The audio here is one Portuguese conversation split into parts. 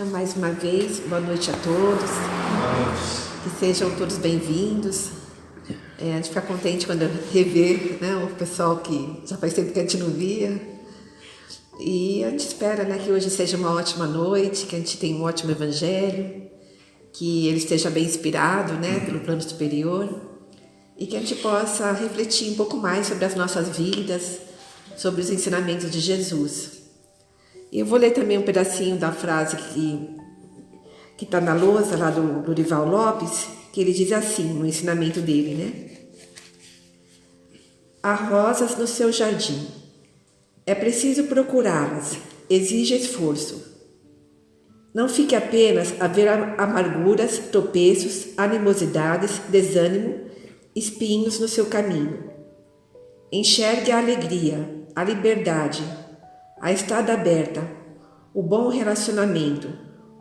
Então, mais uma vez, boa noite a todos. Que sejam todos bem-vindos. A gente fica contente quando rever, né, o pessoal que já faz tempo que a gente não via. E a gente espera, né, que hoje seja uma ótima noite, que a gente tenha um ótimo evangelho, que ele esteja bem inspirado, né, pelo plano superior, e que a gente possa refletir um pouco mais sobre as nossas vidas, sobre os ensinamentos de Jesus. E eu vou ler também um pedacinho da frase que está na lousa lá do Dorival Lopes, que ele diz assim, no ensinamento dele, né? Há rosas no seu jardim. É preciso procurá-las, exige esforço. Não fique apenas a ver amarguras, tropeços, animosidades, desânimo, espinhos no seu caminho. Enxergue a alegria, a liberdade, a estrada aberta, o bom relacionamento,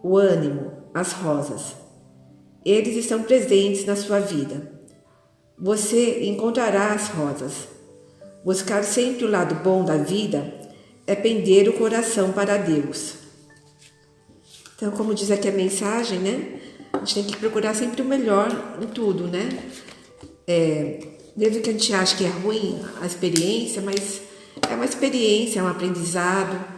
o ânimo, as rosas. Eles estão presentes na sua vida. Você encontrará as rosas. Buscar sempre o lado bom da vida é pender o coração para Deus. Então, como diz aqui a mensagem, né? A gente tem que procurar sempre o melhor em tudo, né? Mesmo que a gente ache que é ruim a experiência, mas é uma experiência, é um aprendizado.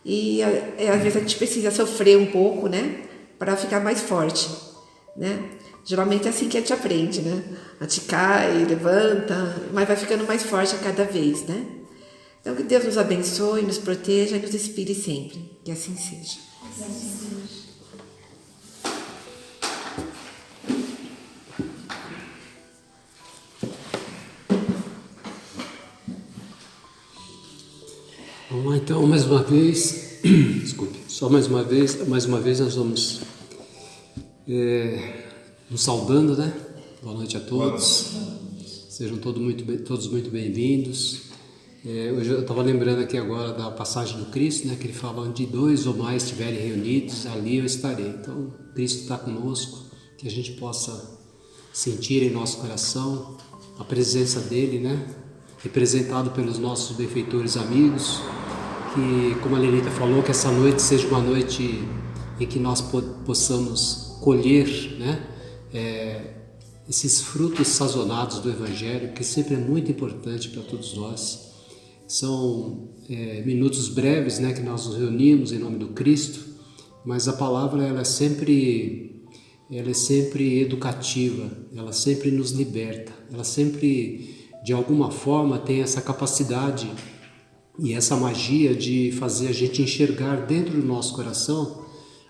E às vezes a gente precisa sofrer um pouco, né? Para ficar mais forte, né? Geralmente é assim que a gente aprende, né? A gente cai, levanta, mas vai ficando mais forte a cada vez, né? Então que Deus nos abençoe, nos proteja e nos inspire sempre. Que assim seja. Vamos lá, então, mais uma vez, desculpe, só mais uma vez nós vamos nos saudando, né? Boa noite a todos, sejam todos muito bem-vindos. Hoje eu estava lembrando aqui agora da passagem do Cristo, né? Que ele fala, onde 2 ou mais estiverem reunidos, ali eu estarei. Então, Cristo está conosco, que a gente possa sentir em nosso coração a presença dele, né? Representado pelos nossos benfeitores amigos, que, como a Lenita falou, que essa noite seja uma noite em que nós possamos colher, né, esses frutos sazonados do Evangelho, que sempre é muito importante para todos nós. São minutos breves, né, que nós nos reunimos em nome do Cristo, mas a palavra ela é sempre educativa, ela sempre nos liberta, ela sempre, de alguma forma, tem essa capacidade e essa magia de fazer a gente enxergar dentro do nosso coração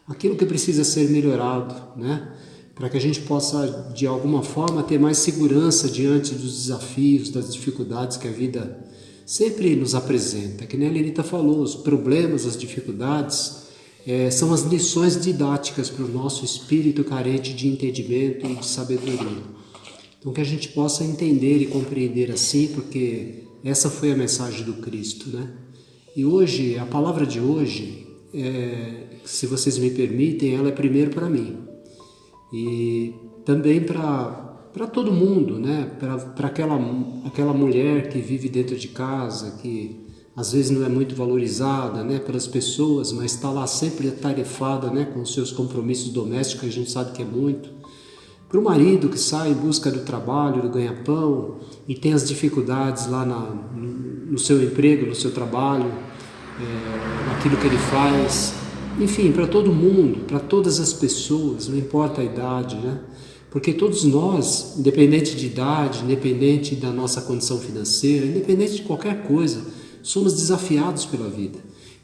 aquilo que precisa ser melhorado, né? Para que a gente possa, de alguma forma, ter mais segurança diante dos desafios, das dificuldades que a vida sempre nos apresenta. Que nem a Lenita falou, os problemas, as dificuldades são as lições didáticas para o nosso espírito carente de entendimento e de sabedoria. Então que a gente possa entender e compreender assim, porque essa foi a mensagem do Cristo, né? E hoje, a palavra de hoje, se vocês me permitem, ela é primeiro para mim. E também para todo mundo, né? Para aquela mulher que vive dentro de casa, que às vezes não é muito valorizada, né, pelas pessoas, mas está lá sempre atarefada, né, com os seus compromissos domésticos, que a gente sabe que é muito. Para o marido que sai em busca do trabalho, do ganha-pão, e tem as dificuldades lá no seu emprego, no seu trabalho, naquilo que ele faz. Enfim, para todo mundo, para todas as pessoas, não importa a idade, né? Porque todos nós, independente de idade, independente da nossa condição financeira, independente de qualquer coisa, somos desafiados pela vida.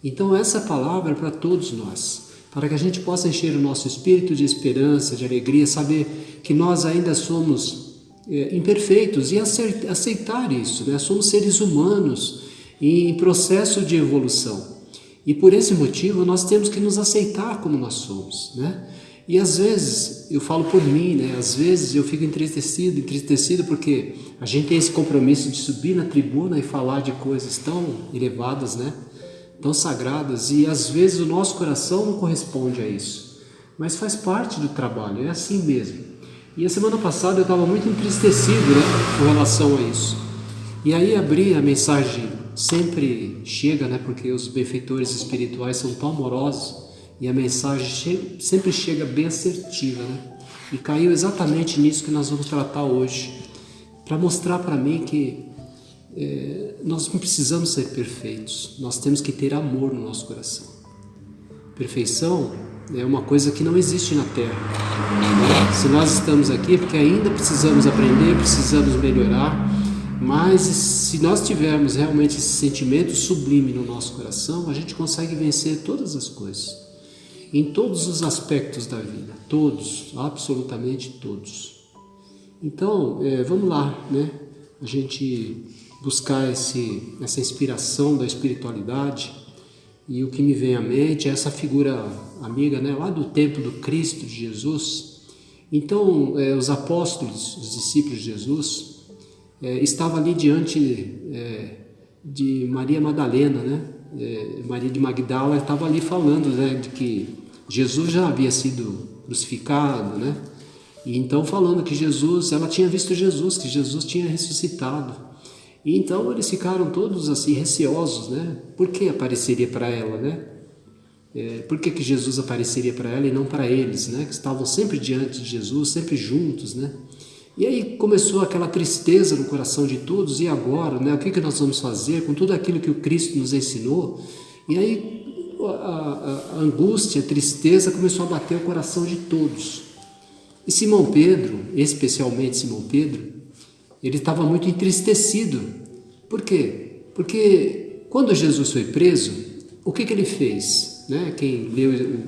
Então essa palavra é para todos nós, para que a gente possa encher o nosso espírito de esperança, de alegria, saber que nós ainda somos imperfeitos e aceitar isso, né? Somos seres humanos em processo de evolução. E por esse motivo nós temos que nos aceitar como nós somos, né? E às vezes, eu falo por mim, né? Às vezes eu fico entristecido porque a gente tem esse compromisso de subir na tribuna e falar de coisas tão elevadas, né? Tão sagradas, e às vezes o nosso coração não corresponde a isso. Mas faz parte do trabalho, é assim mesmo. E a semana passada eu estava muito entristecido, né, com relação a isso. E aí abri a mensagem, sempre chega, né, porque os benfeitores espirituais são tão amorosos, e a mensagem sempre chega bem assertiva, né? E caiu exatamente nisso que nós vamos tratar hoje, para mostrar para mim que nós não precisamos ser perfeitos, nós temos que ter amor no nosso coração. Perfeição é uma coisa que não existe na Terra, né? Se nós estamos aqui é porque ainda precisamos aprender, precisamos melhorar, mas se nós tivermos realmente esse sentimento sublime no nosso coração, a gente consegue vencer todas as coisas, em todos os aspectos da vida, todos, absolutamente todos. Então, vamos lá, né? A gente buscar essa inspiração da espiritualidade, e o que me vem à mente é essa figura amiga, né? Lá do tempo do Cristo, de Jesus. Então, os apóstolos, os discípulos de Jesus, estavam ali diante de Maria Madalena, né? Maria de Magdala estava ali falando, né, de que Jesus já havia sido crucificado, né? E então falando que ela tinha visto Jesus, que Jesus tinha ressuscitado. E então eles ficaram todos assim receosos, né? Por que apareceria para ela, né? Por que Jesus apareceria para ela e não para eles, né? Que estavam sempre diante de Jesus, sempre juntos, né? E aí começou aquela tristeza no coração de todos. E agora, né? O que nós vamos fazer com tudo aquilo que o Cristo nos ensinou? E aí a angústia, a tristeza começou a bater o coração de todos. E Simão Pedro, especialmente Simão Pedro, ele estava muito entristecido. Por quê? Porque quando Jesus foi preso, o que ele fez? Né? Quem leu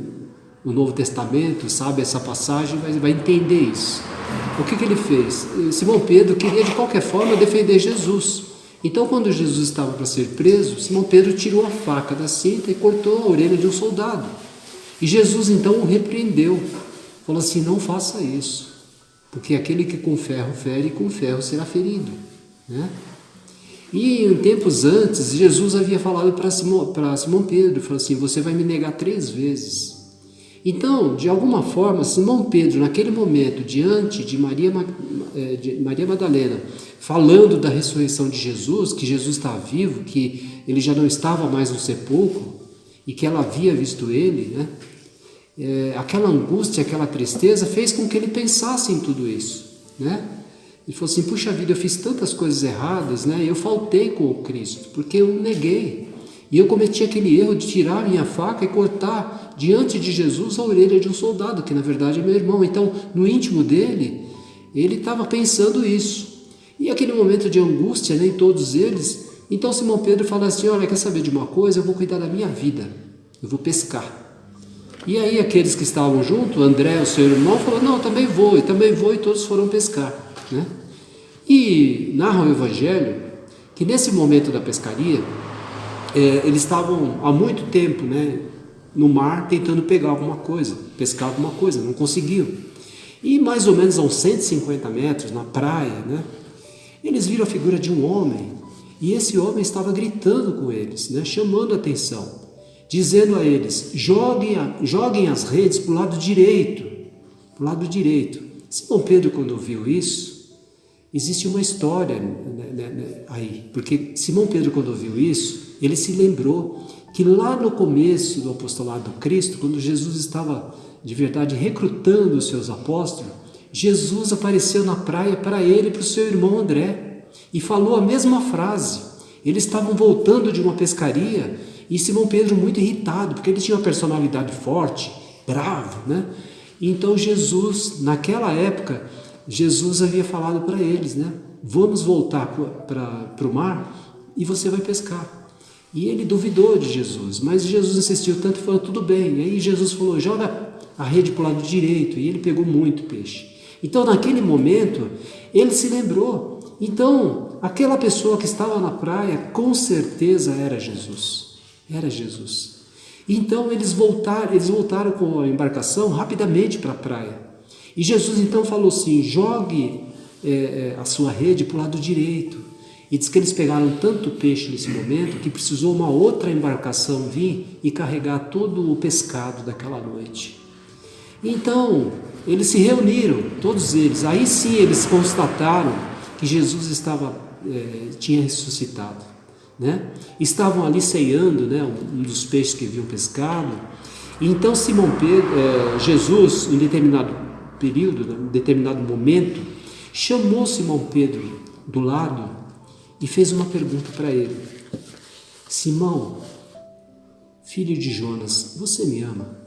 o Novo Testamento sabe essa passagem, vai entender isso. O que ele fez? Simão Pedro queria de qualquer forma defender Jesus. Então, quando Jesus estava para ser preso, Simão Pedro tirou a faca da cinta e cortou a orelha de um soldado. E Jesus então o repreendeu. Falou assim: não faça isso, porque aquele que com ferro fere, com ferro será ferido, né? E em tempos antes, Jesus havia falado para Simão Pedro, falou assim: você vai me negar 3 vezes. Então, de alguma forma, Simão Pedro, naquele momento, diante de Maria Madalena, falando da ressurreição de Jesus, que Jesus está vivo, que ele já não estava mais no sepulcro, e que ela havia visto ele, né? Aquela angústia, aquela tristeza fez com que ele pensasse em tudo isso, né? Ele falou assim: puxa vida, eu fiz tantas coisas erradas, né? Eu faltei com o Cristo, porque eu neguei. E eu cometi aquele erro de tirar a minha faca e cortar diante de Jesus a orelha de um soldado, que na verdade é meu irmão. Então, no íntimo dele, ele estava pensando isso. E aquele momento de angústia, né, em todos eles, então Simão Pedro fala assim: olha, quer saber de uma coisa? Eu vou cuidar da minha vida, eu vou pescar. E aí aqueles que estavam junto, André, o seu irmão, falou: não, também vou, e todos foram pescar, né? E narra o Evangelho que nesse momento da pescaria, eles estavam há muito tempo, né, no mar tentando pegar alguma coisa, pescar alguma coisa, não conseguiam. E mais ou menos a uns 150 metros, na praia, né, eles viram a figura de um homem, e esse homem estava gritando com eles, né, chamando a atenção, dizendo a eles: joguem as redes para o lado direito, para o lado direito. Simão Pedro, quando ouviu isso, existe uma história aí, porque Simão Pedro, quando ouviu isso, ele se lembrou que lá no começo do apostolado do Cristo, quando Jesus estava de verdade recrutando os seus apóstolos, Jesus apareceu na praia para ele e para o seu irmão André e falou a mesma frase. Eles estavam voltando de uma pescaria e Simão Pedro muito irritado, porque ele tinha uma personalidade forte, bravo, né? Então Jesus, naquela época, Jesus havia falado para eles, né? Vamos voltar para o mar e você vai pescar. E ele duvidou de Jesus, mas Jesus insistiu tanto e falou: tudo bem. E aí Jesus falou: joga a rede para o lado direito, e ele pegou muito peixe. Então naquele momento ele se lembrou. Então aquela pessoa que estava na praia com certeza era Jesus. Era Jesus. Então eles voltaram com a embarcação rapidamente para a praia. E Jesus então falou assim: jogue a sua rede para o lado direito. E diz que eles pegaram tanto peixe nesse momento que precisou uma outra embarcação vir e carregar todo o pescado daquela noite. Então eles se reuniram, todos eles. Aí sim eles constataram que Jesus tinha ressuscitado, né? Estavam ali ceando, né, um dos peixes que haviam pescado. Então Jesus, em determinado período, em determinado momento, chamou Simão Pedro do lado e fez uma pergunta para ele: Simão, filho de Jonas, você me ama?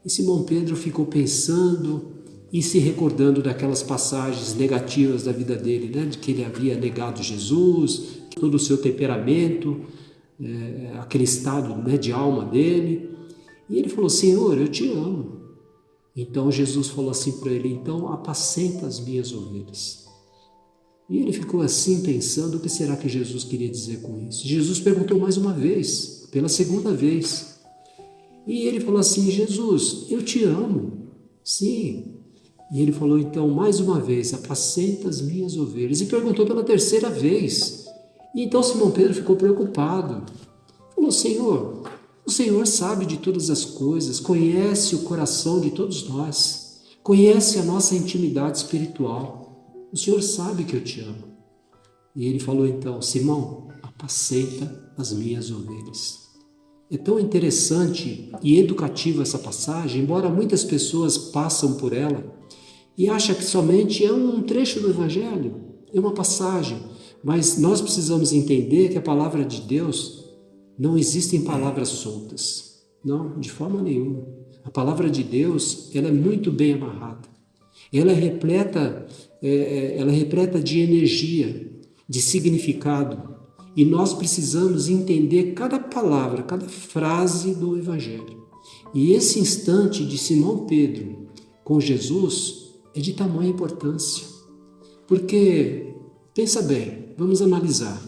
E Simão Pedro ficou pensando e se recordando daquelas passagens negativas da vida dele, né? De que ele havia negado Jesus, todo o seu temperamento, aquele estado, né, de alma dele. E ele falou: Senhor, eu te amo. Então Jesus falou assim para ele: então apacenta as minhas ovelhas. E ele ficou assim pensando: o que será que Jesus queria dizer com isso? Jesus perguntou mais uma vez, pela segunda vez. E ele falou assim: Jesus, eu te amo. Sim. E ele falou então mais uma vez: apacenta as minhas ovelhas. E perguntou pela terceira vez. E então Simão Pedro ficou preocupado. Falou: Senhor, o Senhor sabe de todas as coisas, conhece o coração de todos nós, conhece a nossa intimidade espiritual. O Senhor sabe que eu te amo. E ele falou então: Simão, apacenta as minhas ovelhas. É tão interessante e educativa essa passagem, embora muitas pessoas passam por ela e acham que somente é um trecho do Evangelho, é uma passagem, mas nós precisamos entender que a palavra de Deus não existem palavras soltas, não, de forma nenhuma. A palavra de Deus, ela é muito bem amarrada. Ela é repleta de energia, de significado. E nós precisamos entender cada palavra, cada frase do Evangelho. E esse instante de Simão Pedro com Jesus é de tamanha importância. Porque, pensa bem, vamos analisar.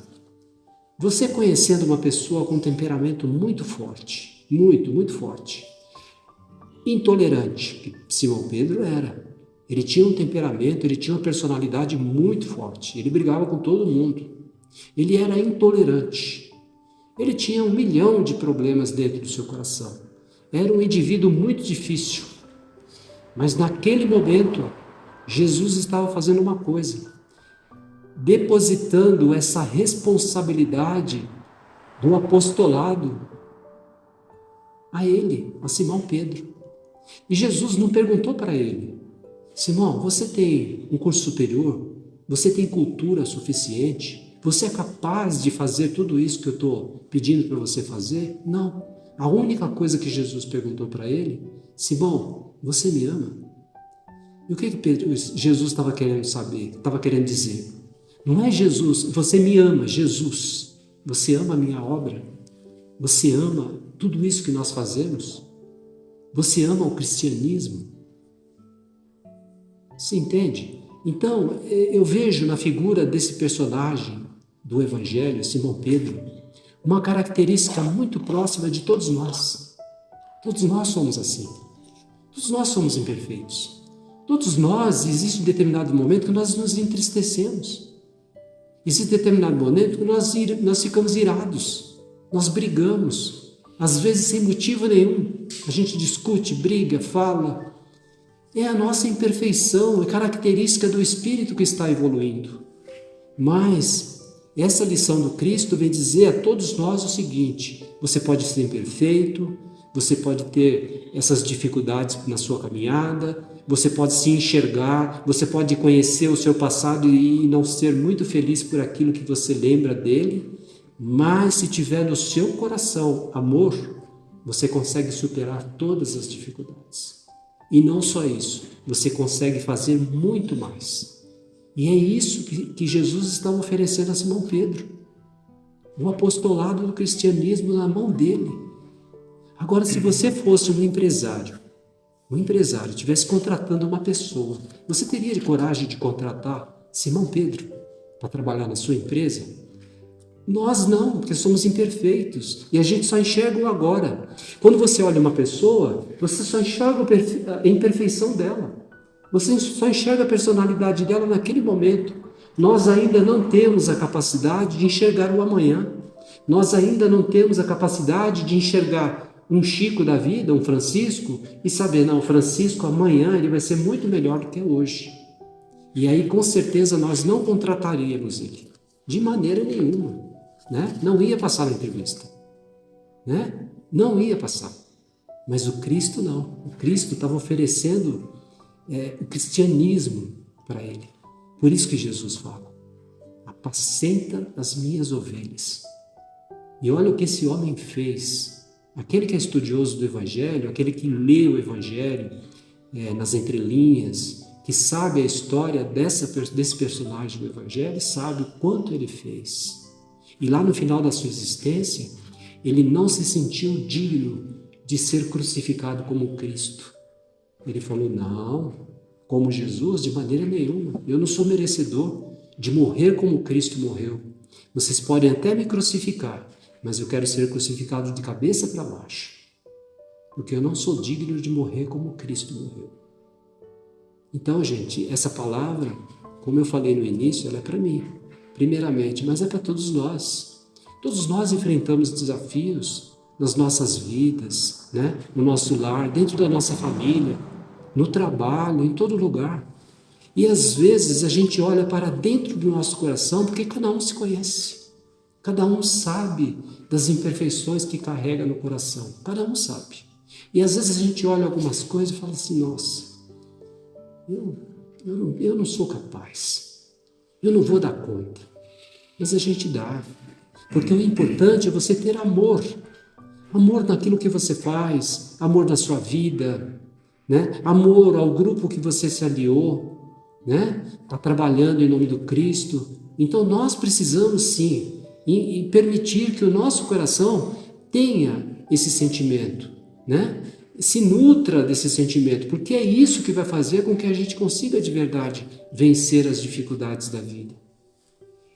Você conhecendo uma pessoa com um temperamento muito forte, muito forte, intolerante, que Simão Pedro era. Ele tinha um temperamento, ele tinha uma personalidade muito forte, ele brigava com todo mundo, ele era intolerante, ele tinha 1 milhão de problemas dentro do seu coração, era um indivíduo muito difícil, mas naquele momento, Jesus estava fazendo uma coisa, depositando essa responsabilidade do apostolado a ele, a Simão Pedro. E Jesus não perguntou para ele: Simão, você tem um curso superior? Você tem cultura suficiente? Você é capaz de fazer tudo isso que eu estou pedindo para você fazer? Não. A única coisa que Jesus perguntou para ele: Simão, você me ama? E o que Jesus estava querendo saber, estava querendo dizer? Não é Jesus, você me ama, Jesus. Você ama a minha obra? Você ama tudo isso que nós fazemos? Você ama o cristianismo? Você entende? Então, eu vejo na figura desse personagem do Evangelho, Simão Pedro, uma característica muito próxima de todos nós. Todos nós somos assim. Todos nós somos imperfeitos. Todos nós, existe um determinado momento que nós nos entristecemos. Existe determinado momento que nós ficamos irados, nós brigamos, às vezes sem motivo nenhum. A gente discute, briga, fala. É a nossa imperfeição, é característica do Espírito que está evoluindo. Mas essa lição do Cristo vem dizer a todos nós o seguinte: você pode ser imperfeito, você pode ter essas dificuldades na sua caminhada, você pode se enxergar, você pode conhecer o seu passado e não ser muito feliz por aquilo que você lembra dele, mas se tiver no seu coração amor, você consegue superar todas as dificuldades. E não só isso, você consegue fazer muito mais. E é isso que Jesus estava oferecendo a Simão Pedro. O apostolado do cristianismo na mão dele. Agora, se você fosse um empresário estivesse contratando uma pessoa, você teria coragem de contratar Simão Pedro para trabalhar na sua empresa? Nós não, porque somos imperfeitos e a gente só enxerga o agora. Quando você olha uma pessoa, você só enxerga a imperfeição dela. Você só enxerga a personalidade dela naquele momento. Nós ainda não temos a capacidade de enxergar o amanhã. Nós ainda não temos a capacidade de enxergar um Chico da vida, um Francisco, e saber, não, o Francisco amanhã ele vai ser muito melhor do que hoje. E aí com certeza nós não contrataríamos ele, de maneira nenhuma, né? Não ia passar na entrevista, né? Não ia passar. Mas o Cristo não. O Cristo estava oferecendo o cristianismo para ele. Por isso que Jesus fala: apacenta as minhas ovelhas. E olha o que esse homem fez. Aquele que é estudioso do Evangelho, aquele que lê o Evangelho nas entrelinhas, que sabe a história desse personagem do Evangelho, sabe o quanto ele fez. E lá no final da sua existência, ele não se sentiu digno de ser crucificado como Cristo. Ele falou: não, como Jesus, de maneira nenhuma. Eu não sou merecedor de morrer como Cristo morreu. Vocês podem até me crucificar, mas eu quero ser crucificado de cabeça para baixo, porque eu não sou digno de morrer como Cristo morreu. Então, gente, essa palavra, como eu falei no início, ela é para mim, primeiramente, mas é para todos nós. Todos nós enfrentamos desafios nas nossas vidas, né? No nosso lar, dentro da nossa família, no trabalho, em todo lugar. E às vezes a gente olha para dentro do nosso coração, porque cada um se conhece. Cada um sabe das imperfeições que carrega no coração. Cada um sabe. E às vezes a gente olha algumas coisas e fala assim: nossa, eu não sou capaz. Eu não vou dar conta. Mas a gente dá. Porque o importante é você ter amor. Amor naquilo que você faz, amor na sua vida, né? Amor ao grupo que você se aliou, né? Está trabalhando em nome do Cristo. Então nós precisamos sim e permitir que o nosso coração tenha esse sentimento, né? Se nutra desse sentimento, porque é isso que vai fazer com que a gente consiga de verdade vencer as dificuldades da vida.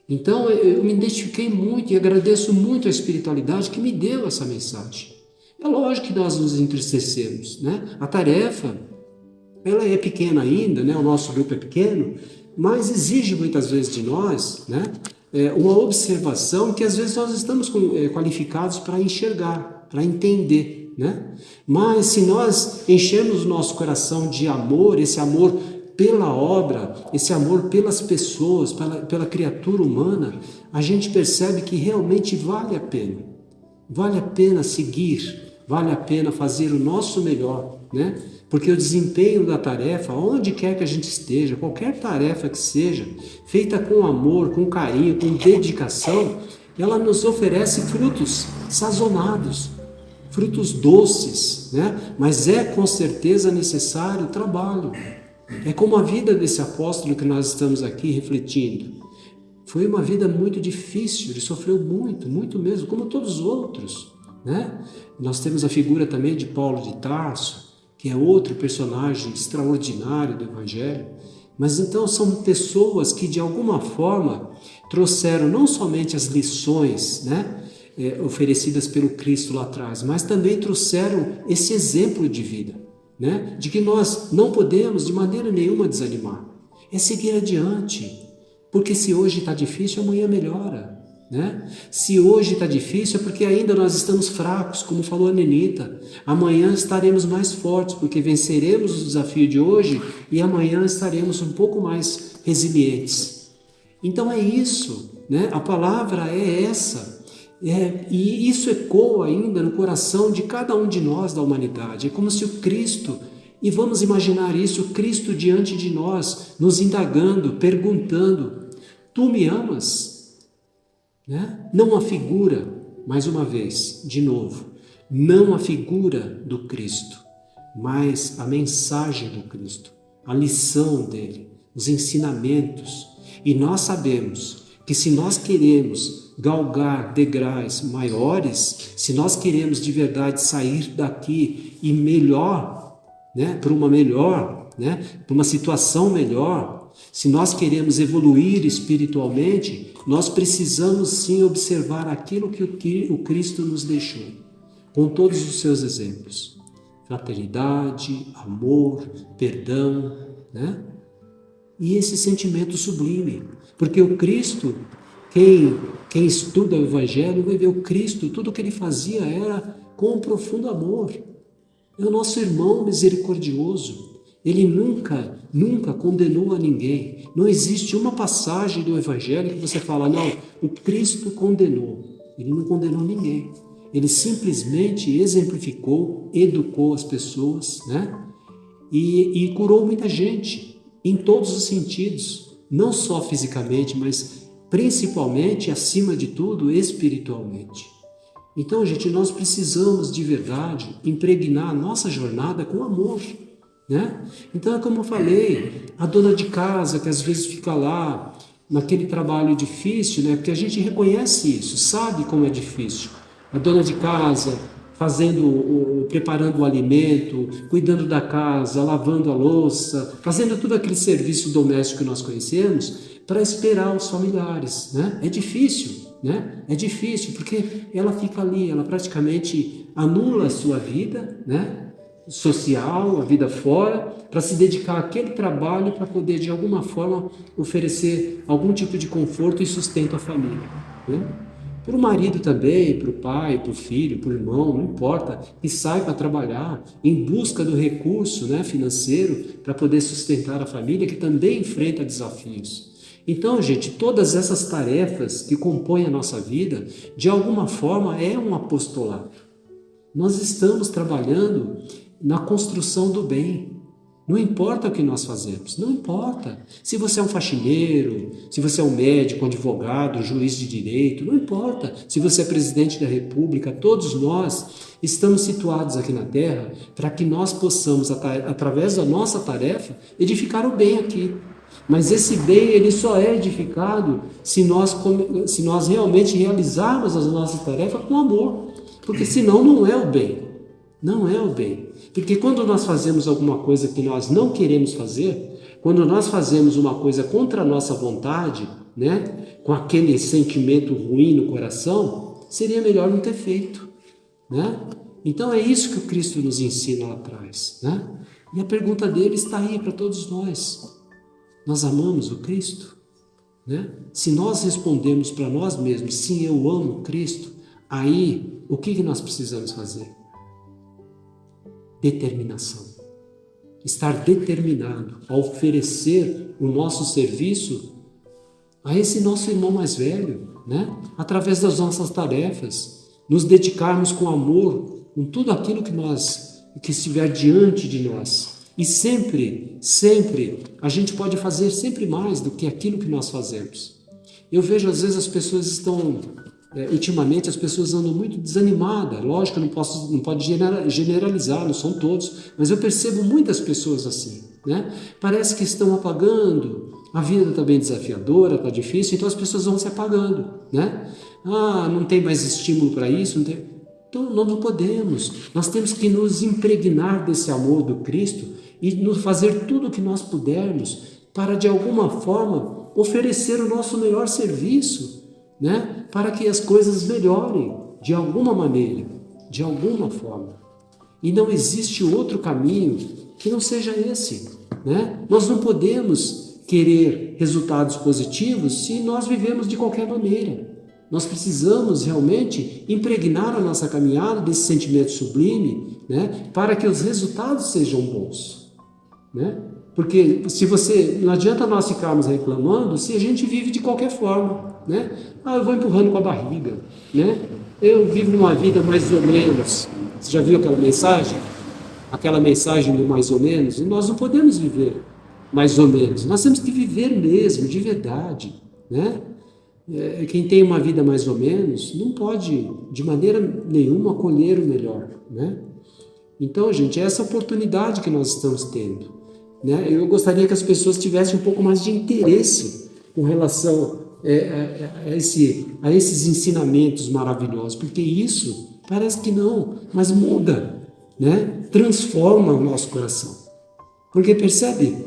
Então eu me identifiquei muito e agradeço muito a espiritualidade que me deu essa mensagem. É lógico que nós nos entristecemos, né? A tarefa, ela é pequena ainda, né? O nosso grupo é pequeno, mas exige muitas vezes de nós, né? Uma observação que às vezes nós estamos qualificados para enxergar, para entender, né? Mas se nós enchermos o nosso coração de amor, esse amor pela obra, esse amor pelas pessoas, pela criatura humana, a gente percebe que realmente vale a pena. Vale a pena seguir, vale a pena fazer o nosso melhor, né? Porque o desempenho da tarefa, onde quer que a gente esteja, qualquer tarefa que seja, feita com amor, com carinho, com dedicação, ela nos oferece frutos sazonados, frutos doces, né? Mas é com certeza necessário trabalho. É como a vida desse apóstolo que nós estamos aqui refletindo. Foi uma vida muito difícil, ele sofreu muito, muito mesmo, como todos os outros, né? Nós temos a figura também de Paulo de Tarso, que é outro personagem extraordinário do Evangelho. Mas então são pessoas que de alguma forma trouxeram não somente as lições, né, oferecidas pelo Cristo lá atrás, mas também trouxeram esse exemplo de vida, né, de que nós não podemos de maneira nenhuma desanimar. É seguir adiante, porque se hoje está difícil, amanhã melhora. Né? Se hoje está difícil é porque ainda nós estamos fracos, como falou a Nenita. Amanhã estaremos mais fortes, porque venceremos o desafio de hoje e amanhã estaremos um pouco mais resilientes. Então é isso, né? A palavra é essa. E isso ecoa ainda no coração de cada um de nós da humanidade. É como se o Cristo, e vamos imaginar isso, o Cristo diante de nós, nos indagando, perguntando: tu me amas? Né? Não a figura, mais uma vez, de novo, não a figura do Cristo, mas a mensagem do Cristo, a lição dele, os ensinamentos. E nós sabemos que se nós queremos galgar degraus maiores, se nós queremos de verdade sair daqui e melhor, né, para uma melhor, né, para uma situação melhor, se nós queremos evoluir espiritualmente, nós precisamos sim observar aquilo que o Cristo nos deixou, com todos os seus exemplos. Fraternidade, amor, perdão, né? E esse sentimento sublime. Porque o Cristo, quem estuda o Evangelho vai ver o Cristo, tudo o que ele fazia era com um profundo amor. É o nosso irmão misericordioso. Ele nunca condenou a ninguém. Não existe uma passagem do Evangelho que você fala: não, o Cristo condenou. Ele não condenou ninguém. Ele simplesmente exemplificou, educou as pessoas, né? E curou muita gente, em todos os sentidos, não só fisicamente, mas principalmente, acima de tudo, espiritualmente. Então, gente, nós precisamos de verdade impregnar a nossa jornada com amor, né? Então, é como eu falei, a dona de casa que às vezes fica lá naquele trabalho difícil, né? Porque a gente reconhece isso, sabe como é difícil. A dona de casa preparando o alimento, cuidando da casa, lavando a louça, fazendo todo aquele serviço doméstico que nós conhecemos para esperar os familiares, né? É difícil, né? É difícil porque ela fica ali, ela praticamente anula a sua vida, né? Social, a vida fora, para se dedicar àquele trabalho para poder de alguma forma oferecer algum tipo de conforto e sustento à família, né? Para o marido também, para o pai, para o filho, para o irmão, não importa, que sai para trabalhar em busca do recurso, né, financeiro para poder sustentar a família, que também enfrenta desafios. Então, gente, todas essas tarefas que compõem a nossa vida, de alguma forma é um apostolado. Nós estamos trabalhando na construção do bem. Não importa o que nós fazemos, não importa. Se você é um faxineiro, se você é um médico, um advogado, um juiz de direito, não importa. Se você é presidente da República, todos nós estamos situados aqui na Terra para que nós possamos, através da nossa tarefa, edificar o bem aqui. Mas esse bem ele só é edificado se nós realmente realizarmos as nossas tarefas com amor. Porque senão não é o bem. Não é o bem. Porque quando nós fazemos alguma coisa que nós não queremos fazer, quando nós fazemos uma coisa contra a nossa vontade, né, com aquele sentimento ruim no coração, seria melhor não ter feito, né? Então é isso que o Cristo nos ensina lá atrás, né? E a pergunta dele está aí para todos nós. Nós amamos o Cristo, né? Se nós respondemos para nós mesmos, sim, eu amo Cristo, aí o que nós precisamos fazer? Determinação. Estar determinado a oferecer o nosso serviço a esse nosso irmão mais velho, né? Através das nossas tarefas, nos dedicarmos com amor com tudo aquilo que estiver diante de nós. E sempre a gente pode fazer sempre mais do que aquilo que nós fazemos. Eu vejo às vezes as pessoas ultimamente as pessoas andam muito desanimadas. Lógico, não pode generalizar, não são todos, mas eu percebo muitas pessoas assim, né? Parece que estão apagando, a vida está bem desafiadora, está difícil, então as pessoas vão se apagando, né? Ah, não tem mais estímulo para isso, não tem... Então nós não podemos, nós temos que nos impregnar desse amor do Cristo e nos fazer tudo o que nós pudermos para de alguma forma oferecer o nosso melhor serviço, né? Para que as coisas melhorem de alguma maneira, de alguma forma. E não existe outro caminho que não seja esse, né? Nós não podemos querer resultados positivos se nós vivemos de qualquer maneira. Nós precisamos realmente impregnar a nossa caminhada desse sentimento sublime, né? Para que os resultados sejam bons, né? Porque não adianta nós ficarmos reclamando se a gente vive de qualquer forma, né? Ah, eu vou empurrando com a barriga, né? Eu vivo uma vida mais ou menos. Você já viu aquela mensagem? Aquela mensagem do mais ou menos? E nós não podemos viver mais ou menos. Nós temos que viver mesmo, de verdade, né? Quem tem uma vida mais ou menos não pode, de maneira nenhuma, colher o melhor, né? Então, gente, é essa oportunidade que nós estamos tendo, né? Eu gostaria que as pessoas tivessem um pouco mais de interesse com relação a esses ensinamentos maravilhosos, porque isso parece que não, mas muda, né? Transforma o nosso coração. Porque percebe,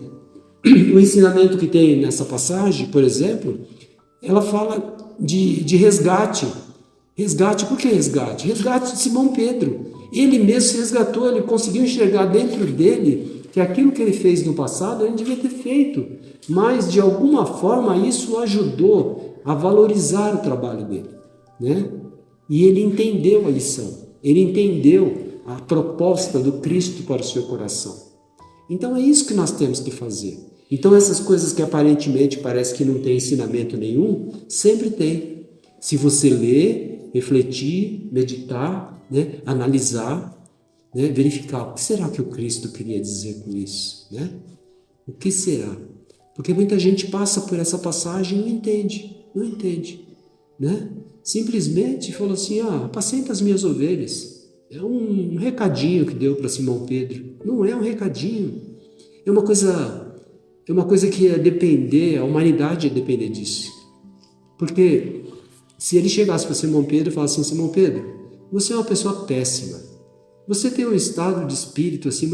o ensinamento que tem nessa passagem, por exemplo, ela fala de resgate. Resgate, por que resgate? Resgate de Simão Pedro. Ele mesmo se resgatou, ele conseguiu enxergar dentro dele que aquilo que ele fez no passado ele devia ter feito, mas de alguma forma isso ajudou a valorizar o trabalho dele, né? E ele entendeu a lição, ele entendeu a proposta do Cristo para o seu coração. Então é isso que nós temos que fazer. Então essas coisas que aparentemente parece que não tem ensinamento nenhum, sempre tem. Se você lê refletir, meditar, né? Analisar, né? Verificar o que será que o Cristo queria dizer com isso, né? O que será? Porque muita gente passa por essa passagem e não entende, né? Simplesmente falou assim, apacenta as minhas ovelhas. É um recadinho que deu para Simão Pedro. Não é um recadinho. É uma coisa que ia depender, a humanidade ia depender disso. Porque se ele chegasse para Simão Pedro e falasse assim, Simão Pedro, você é uma pessoa péssima. Você tem um estado de espírito assim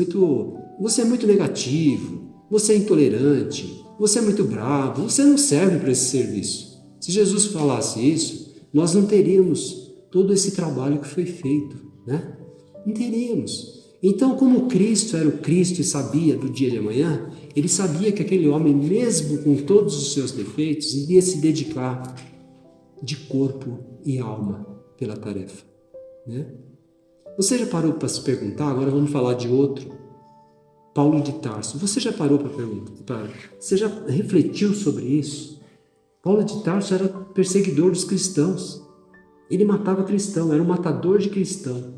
você é muito negativo, você é intolerante, você é muito bravo, você não serve para esse serviço. Se Jesus falasse isso, nós não teríamos todo esse trabalho que foi feito, né? Não teríamos. Então, como Cristo era o Cristo e sabia do dia de amanhã, ele sabia que aquele homem, mesmo com todos os seus defeitos, iria se dedicar de corpo e alma pela tarefa, né? Você já parou para se perguntar? Agora vamos falar de outro, Paulo de Tarso. Você já parou para perguntar? Você já refletiu sobre isso? Paulo de Tarso era perseguidor dos cristãos. Ele matava cristão, era um matador de cristão.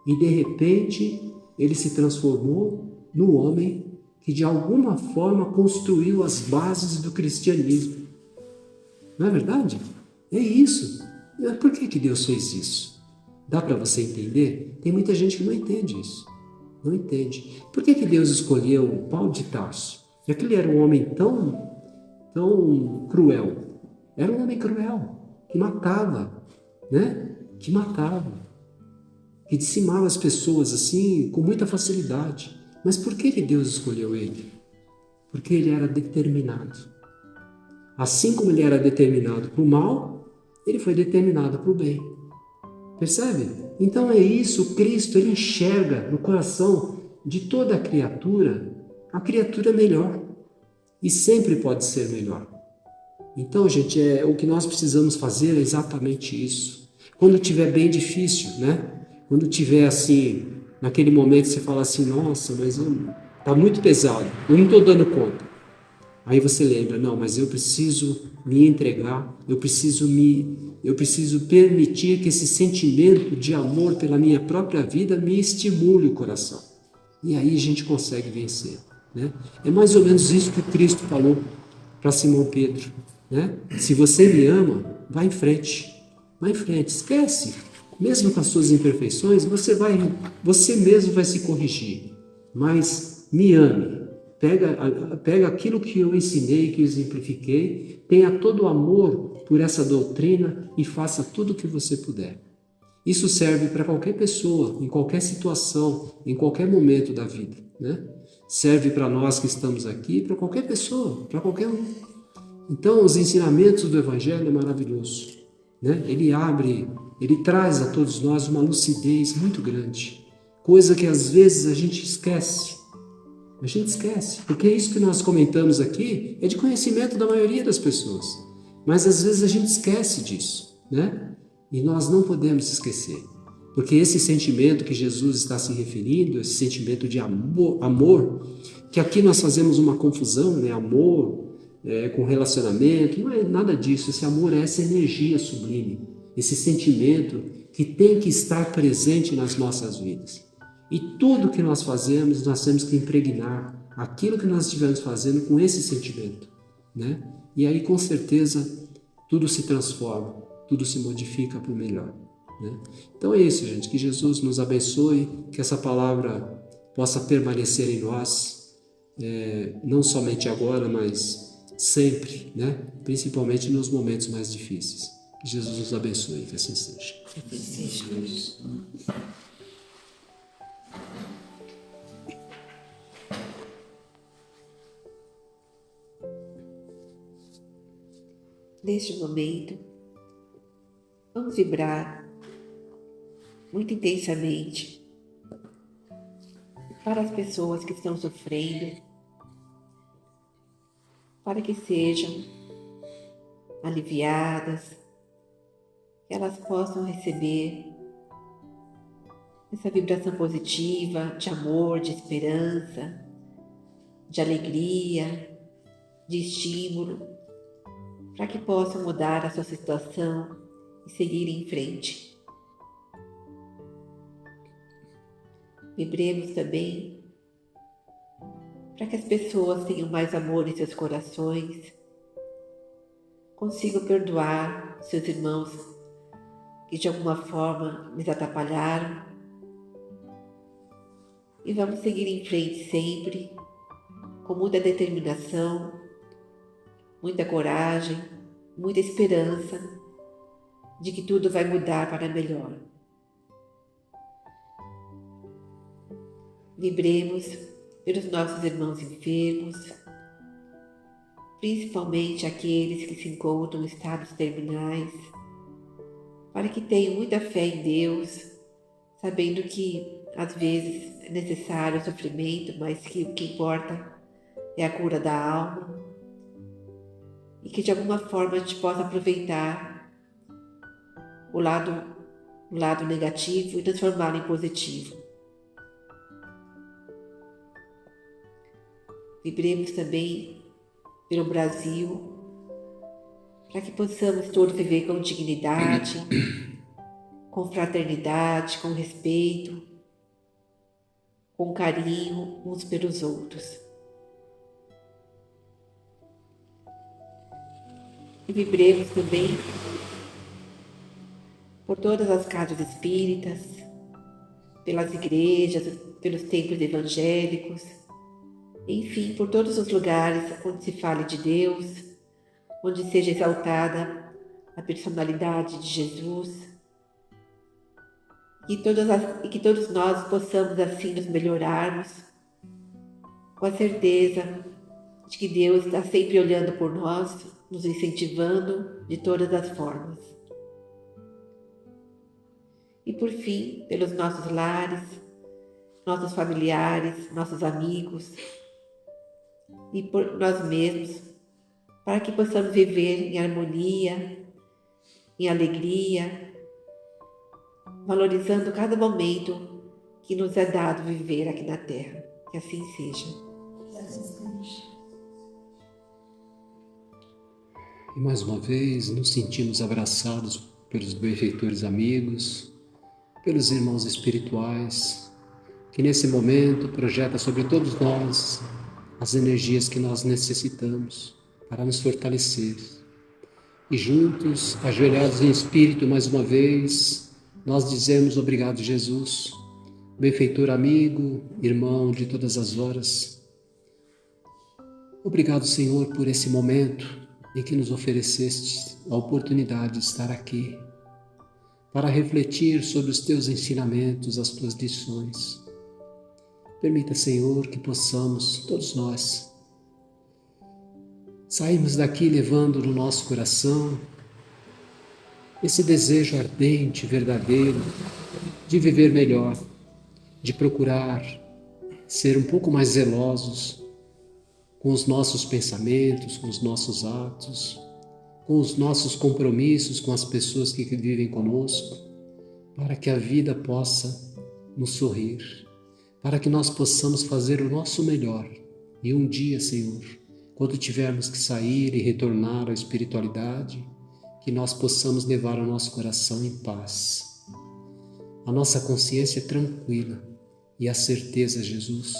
E de repente ele se transformou no homem que de alguma forma construiu as bases do cristianismo. Não é verdade? É isso. Por que Deus fez isso? Dá para você entender? Tem muita gente que não entende isso. Não entende. Por que Deus escolheu Paulo de Tarso? Porque ele era um homem tão cruel. Era um homem cruel, que matava, né? Que matava. Que dizimava as pessoas assim, com muita facilidade. Mas por que Deus escolheu ele? Porque ele era determinado. Assim como ele era determinado para o mal, ele foi determinado para o bem. Percebe? Então é isso, Cristo, ele enxerga no coração de toda a criatura melhor. E sempre pode ser melhor. Então, gente, o que nós precisamos fazer é exatamente isso. Quando estiver bem difícil, né? Quando estiver assim, naquele momento você fala assim, nossa, mas tá muito pesado, eu não estou dando conta. Aí você lembra, não, mas eu preciso me entregar, eu preciso permitir que esse sentimento de amor pela minha própria vida me estimule o coração. E aí a gente consegue vencer, né? É mais ou menos isso que Cristo falou para Simão Pedro, né? Se você me ama, vá em frente, esquece. Mesmo com as suas imperfeições, você mesmo vai se corrigir. Mas me ame. Pega aquilo que eu ensinei, que eu exemplifiquei, tenha todo o amor por essa doutrina e faça tudo o que você puder. Isso serve para qualquer pessoa, em qualquer situação, em qualquer momento da vida, né? Serve para nós que estamos aqui, para qualquer pessoa, para qualquer um. Então, os ensinamentos do Evangelho é maravilhoso, né? Ele traz a todos nós uma lucidez muito grande, coisa que às vezes a gente esquece. A gente esquece, porque isso que nós comentamos aqui é de conhecimento da maioria das pessoas. Mas às vezes a gente esquece disso, né? E nós não podemos esquecer. Porque esse sentimento que Jesus está se referindo, esse sentimento de amor, que aqui nós fazemos uma confusão, né? Amor com relacionamento, não é nada disso. Esse amor é essa energia sublime, esse sentimento que tem que estar presente nas nossas vidas. E tudo que nós fazemos, nós temos que impregnar aquilo que nós estivermos fazendo com esse sentimento, né? E aí, com certeza, tudo se transforma, tudo se modifica para o melhor, né? Então é isso, gente. Que Jesus nos abençoe, que essa palavra possa permanecer em nós, não somente agora, mas sempre, né? Principalmente nos momentos mais difíceis. Que Jesus nos abençoe, que assim seja. Que assim seja. Neste momento, vamos vibrar muito intensamente para as pessoas que estão sofrendo, para que sejam aliviadas, que elas possam receber essa vibração positiva de amor, de esperança, de alegria, de estímulo, para que possam mudar a sua situação e seguir em frente. Vibremos também para que as pessoas tenham mais amor em seus corações, consigam perdoar seus irmãos que de alguma forma lhes atrapalharam. E vamos seguir em frente sempre, com muita determinação, muita coragem, muita esperança de que tudo vai mudar para melhor. Vibremos pelos nossos irmãos enfermos, principalmente aqueles que se encontram em estados terminais, para que tenham muita fé em Deus, sabendo que às vezes é necessário o sofrimento, mas que o que importa é a cura da alma, e que de alguma forma a gente possa aproveitar o lado negativo e transformá-lo em positivo. Vibremos também pelo Brasil, para que possamos todos viver com dignidade, com fraternidade, com respeito, com carinho uns pelos outros. E vibremos também por todas as casas espíritas, pelas igrejas, pelos templos evangélicos, enfim, por todos os lugares onde se fale de Deus, onde seja exaltada a personalidade de Jesus, e que todos nós possamos assim nos melhorarmos, com a certeza de que Deus está sempre olhando por nós, nos incentivando de todas as formas. E por fim, pelos nossos lares, nossos familiares, nossos amigos, e por nós mesmos, para que possamos viver em harmonia, em alegria, valorizando cada momento que nos é dado viver aqui na Terra. Que assim seja. E mais uma vez nos sentimos abraçados pelos benfeitores amigos, pelos irmãos espirituais, que nesse momento projeta sobre todos nós as energias que nós necessitamos para nos fortalecer. E juntos, ajoelhados em espírito mais uma vez, nós dizemos obrigado, Jesus, benfeitor amigo, irmão de todas as horas. Obrigado, Senhor, por esse momento em que nos ofereceste a oportunidade de estar aqui, para refletir sobre os teus ensinamentos, as tuas lições. Permita, Senhor, que possamos, todos nós, sairmos daqui levando no nosso coração esse desejo ardente, verdadeiro, de viver melhor, de procurar ser um pouco mais zelosos com os nossos pensamentos, com os nossos atos, com os nossos compromissos com as pessoas que vivem conosco, para que a vida possa nos sorrir, para que nós possamos fazer o nosso melhor. E um dia, Senhor, quando tivermos que sair e retornar à espiritualidade, que nós possamos levar o nosso coração em paz, a nossa consciência tranquila e a certeza, Jesus,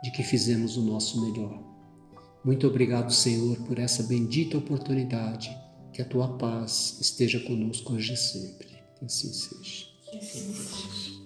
de que fizemos o nosso melhor. Muito obrigado, Senhor, por essa bendita oportunidade. Que a tua paz esteja conosco hoje e sempre. Que assim seja. Que assim seja.